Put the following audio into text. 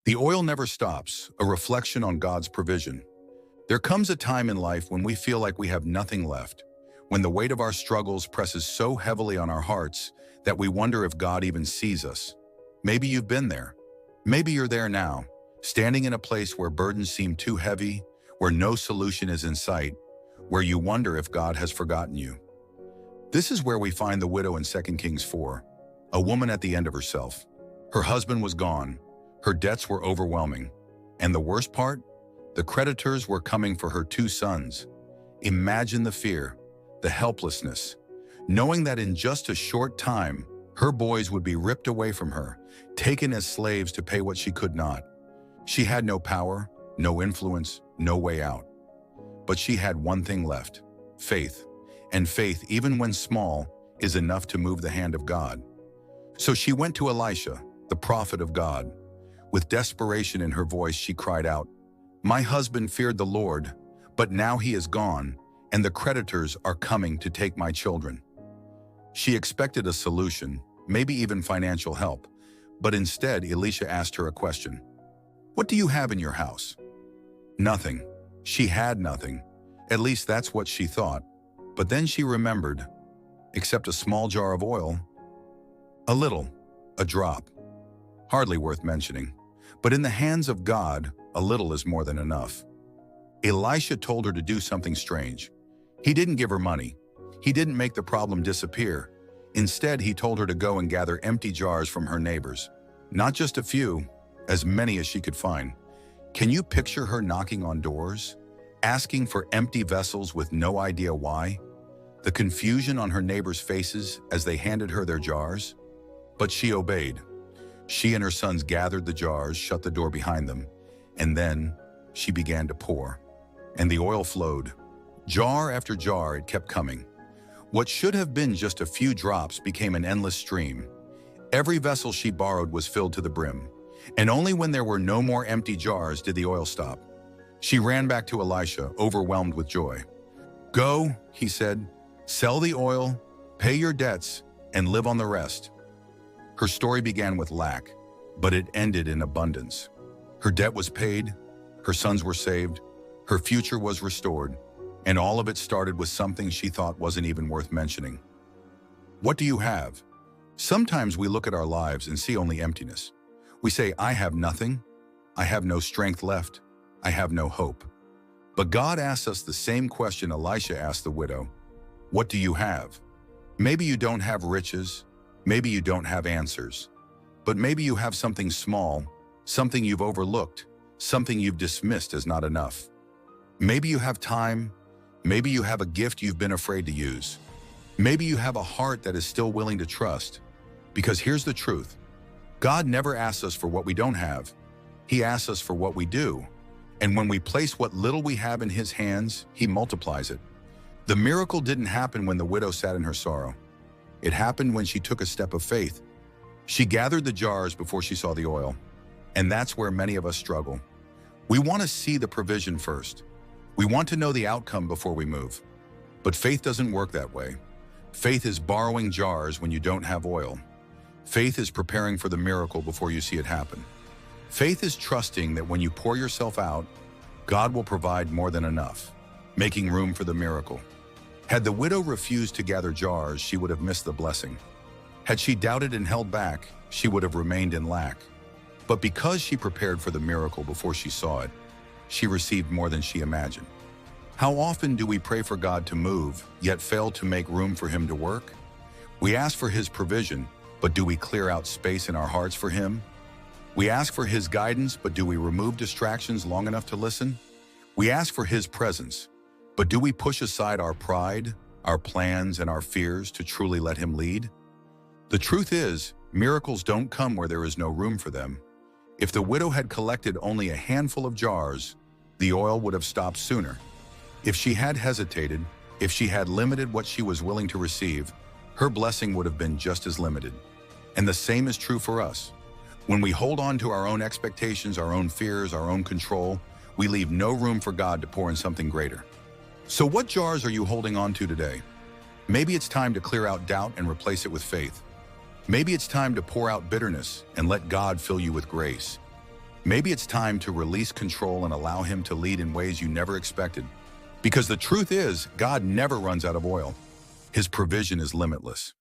The oil never stops, a reflection on God's provision. There comes a time in life when we feel like we have nothing left, when the weight of our struggles presses so heavily on our hearts that we wonder if God even sees us. Maybe you've been there. Maybe you're there now, standing in a place where burdens seem too heavy, where no solution is in sight, where you wonder if God has forgotten you. This is where we find the widow in 2 Kings 4, a woman at the end of herself. Her husband was gone, her debts were overwhelming, and the worst part? The creditors were coming for her 2 sons. Imagine the fear, the helplessness, knowing that in just a short time, her boys would be ripped away from her, taken as slaves to pay what she could not. She had no power, no influence, no way out. But she had one thing left: faith. And faith, even when small, is enough to move the hand of God. So she went to Elisha, the prophet of God. With desperation in her voice, she cried out, "My husband feared the Lord, but now he is gone, and the creditors are coming to take my children." She expected a solution, maybe even financial help, but instead Elisha asked her a question. "What do you have in your house?" Nothing. She had nothing. At least that's what she thought. But then she remembered, except a small jar of oil. A little, a drop. Hardly worth mentioning. But in the hands of God, a little is more than enough. Elisha told her to do something strange. He didn't give her money. He didn't make the problem disappear. Instead, he told her to go and gather empty jars from her neighbors. Not just a few, as many as she could find. Can you picture her knocking on doors, asking for empty vessels with no idea why? The confusion on her neighbors' faces as they handed her their jars? But she obeyed. She and her sons gathered the jars, shut the door behind them, and then she began to pour. And the oil flowed. Jar after jar, it kept coming. What should have been just a few drops became an endless stream. Every vessel she borrowed was filled to the brim, and only when there were no more empty jars did the oil stop. She ran back to Elisha, overwhelmed with joy. "Go," he said, "sell the oil, pay your debts, and live on the rest." Her story began with lack, but it ended in abundance. Her debt was paid, her sons were saved, her future was restored, and all of it started with something she thought wasn't even worth mentioning. What do you have? Sometimes we look at our lives and see only emptiness. We say, "I have nothing, I have no strength left, I have no hope." But God asks us the same question Elisha asked the widow. What do you have? Maybe you don't have riches, maybe you don't have answers, but maybe you have something small, something you've overlooked, something you've dismissed as not enough. Maybe you have time, maybe you have a gift you've been afraid to use. Maybe you have a heart that is still willing to trust. Because here's the truth. God never asks us for what we don't have. He asks us for what we do. And when we place what little we have in His hands, He multiplies it. The miracle didn't happen when the widow sat in her sorrow. It happened when she took a step of faith. She gathered the jars before she saw the oil. And that's where many of us struggle. We want to see the provision first. We want to know the outcome before we move. But faith doesn't work that way. Faith is borrowing jars when you don't have oil. Faith is preparing for the miracle before you see it happen. Faith is trusting that when you pour yourself out, God will provide more than enough, making room for the miracle. Had the widow refused to gather jars, she would have missed the blessing. Had she doubted and held back, she would have remained in lack. But because she prepared for the miracle before she saw it, she received more than she imagined. How often do we pray for God to move, yet fail to make room for Him to work? We ask for His provision, but do we clear out space in our hearts for Him? We ask for His guidance, but do we remove distractions long enough to listen? We ask for His presence, but do we push aside our pride, our plans, and our fears to truly let Him lead? The truth is, miracles don't come where there is no room for them. If the widow had collected only a handful of jars, the oil would have stopped sooner. If she had hesitated, if she had limited what she was willing to receive, her blessing would have been just as limited. And the same is true for us. When we hold on to our own expectations, our own fears, our own control, we leave no room for God to pour in something greater. So what jars are you holding on to today? Maybe it's time to clear out doubt and replace it with faith. Maybe it's time to pour out bitterness and let God fill you with grace. Maybe it's time to release control and allow Him to lead in ways you never expected. Because the truth is, God never runs out of oil. His provision is limitless.